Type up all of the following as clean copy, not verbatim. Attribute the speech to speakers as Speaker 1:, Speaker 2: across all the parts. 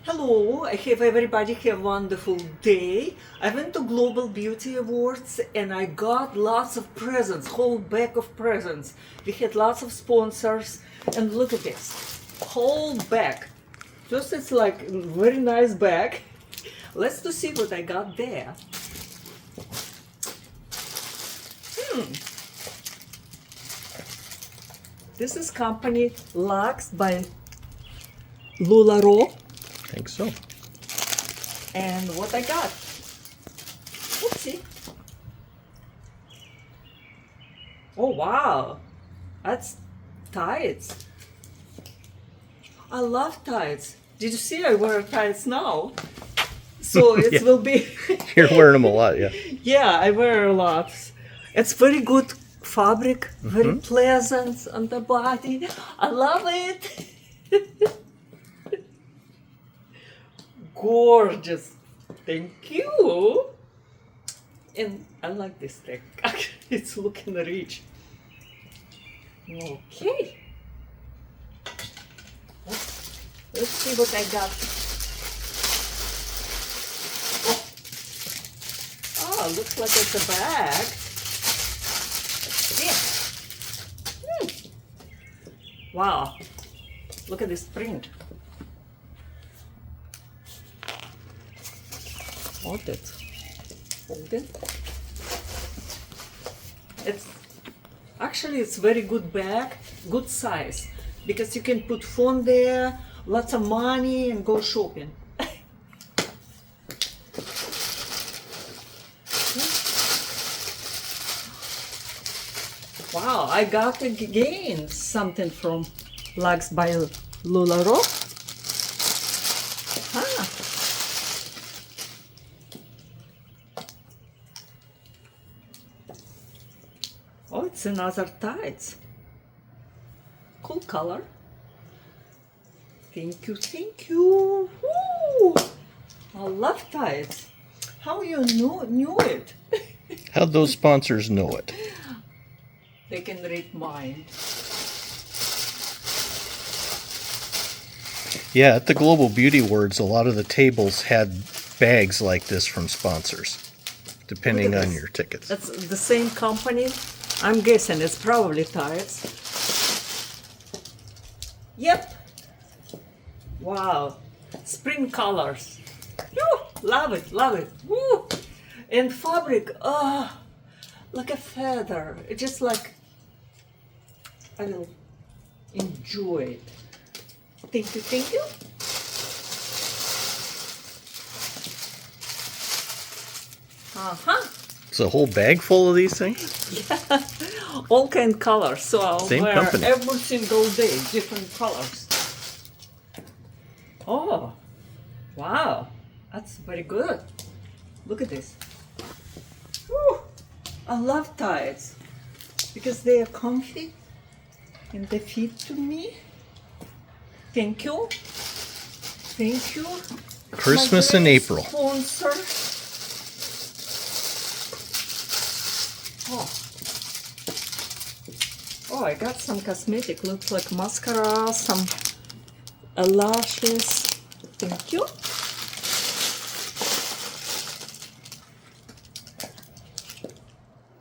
Speaker 1: Hello, I hope everybody have a wonderful day. I went to Global Beauty Awards and I got lots of presents, whole bag of presents. We had lots of sponsors and look at this, whole bag. Just it's like a very nice bag. Let's to see what I got there. This is company Lux by LuLaRoe.
Speaker 2: I think so.
Speaker 1: And what I got. Oopsie. Oh wow, that's tights. I love tights. Did you see I wear tights now? So it
Speaker 2: Yeah.
Speaker 1: will be.
Speaker 2: You're wearing them a lot, yeah.
Speaker 1: Yeah, I wear a lot. It's very good fabric, very pleasant on the body. I love it. Gorgeous. Thank you. And I like this thing. It's looking rich. Okay. Let's see what I got. Oh, looks like it's a bag. Yeah. Wow. Look at this print. Hold it. Hold it. It's very good bag, good size, because you can put phone there, lots of money, and go shopping. Wow, I got again something from Lux by LuLaRoe. Ah. Oh, it's another tights. Cool color. Thank you, thank you. Woo! I love tights. How you knew it?
Speaker 2: How'd those sponsors know it?
Speaker 1: They can read mine.
Speaker 2: Yeah, at the Global Beauty Awards, a lot of the tables had bags like this from sponsors, depending
Speaker 1: Look at
Speaker 2: on
Speaker 1: this.
Speaker 2: your tickets.
Speaker 1: That's the same company. I'm guessing it's probably tights. Yep. Wow. Spring colors. Woo! Love it, love it. Woo! And fabric, like a feather. It's just like I will enjoy it. Thank you, thank you. Uh-huh.
Speaker 2: It's a whole bag full of these things?
Speaker 1: Yeah. All kind of colors. So I'll
Speaker 2: Same
Speaker 1: wear
Speaker 2: company.
Speaker 1: every single day different colors. Oh, wow. That's very good. Look at this. Woo. I love tights because they are comfy and they fit to me. Thank you. Thank you.
Speaker 2: Christmas
Speaker 1: My
Speaker 2: in
Speaker 1: great
Speaker 2: April.
Speaker 1: Sponsor. Oh, I got some cosmetic. Looks like mascara, some lashes. Thank you.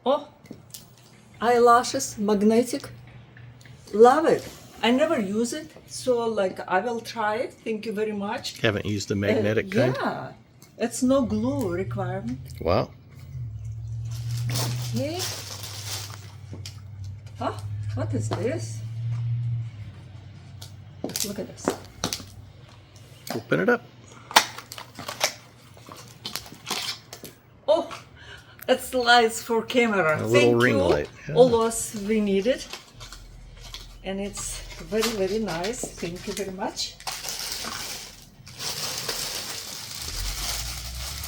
Speaker 1: Oh, eyelashes, magnetic. Love it. I never use it, so like I will try it. Thank you very much.
Speaker 2: Haven't used the magnetic kind?
Speaker 1: Yeah, it's no glue requirement.
Speaker 2: Wow.
Speaker 1: Okay. Huh? What is this? Look at this.
Speaker 2: Open it up.
Speaker 1: Oh, it's lights for camera.
Speaker 2: A little
Speaker 1: Thank
Speaker 2: ring
Speaker 1: you.
Speaker 2: light, yeah.
Speaker 1: Always we need it. And it's very, very nice. Thank you very much.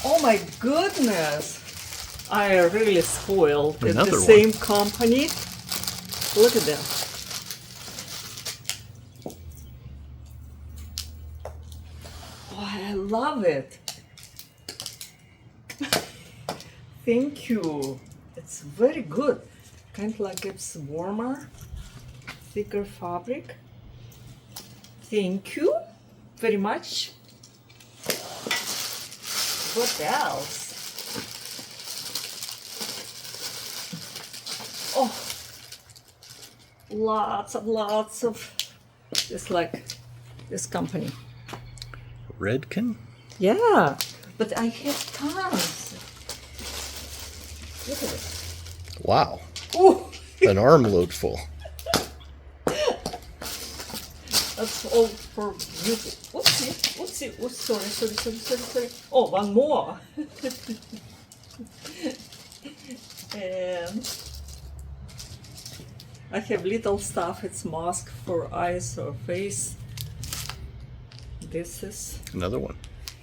Speaker 1: Oh my goodness. I am really spoiled. It's
Speaker 2: Another
Speaker 1: the
Speaker 2: one.
Speaker 1: same company. Look at them. Oh, I love it. Thank you. It's very good. Kind of like it's warmer, thicker fabric. Thank you very much. What else? Oh, lots of, it's like this company.
Speaker 2: Redken?
Speaker 1: Yeah, but I have tons. Look at it.
Speaker 2: Wow.
Speaker 1: Ooh,
Speaker 2: An armload full.
Speaker 1: that's all for beauty. Whoopsie. Oh, sorry. Oh, one more. And I have little stuff. It's mask for eyes or face. This is
Speaker 2: Another one.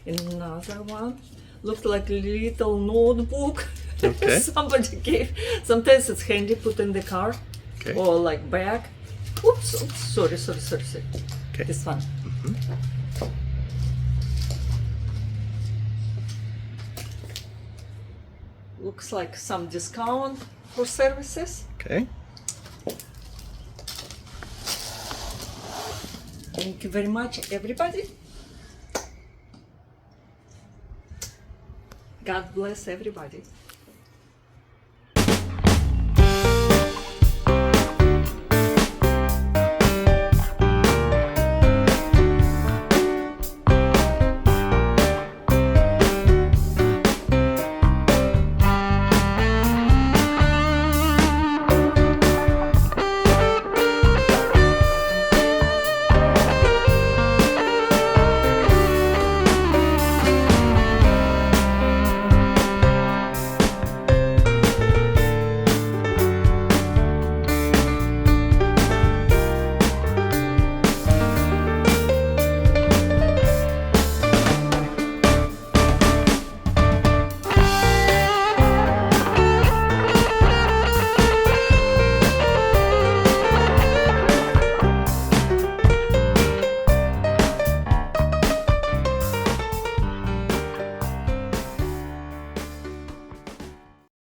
Speaker 1: another one. Looked like a little notebook.
Speaker 2: Okay.
Speaker 1: Somebody gave. Sometimes it's handy put in the car.
Speaker 2: Okay.
Speaker 1: Or like bag. Oops. Sorry.
Speaker 2: Okay.
Speaker 1: This one. Looks like some discount for services.
Speaker 2: Okay.
Speaker 1: Thank you very much, everybody. God bless everybody.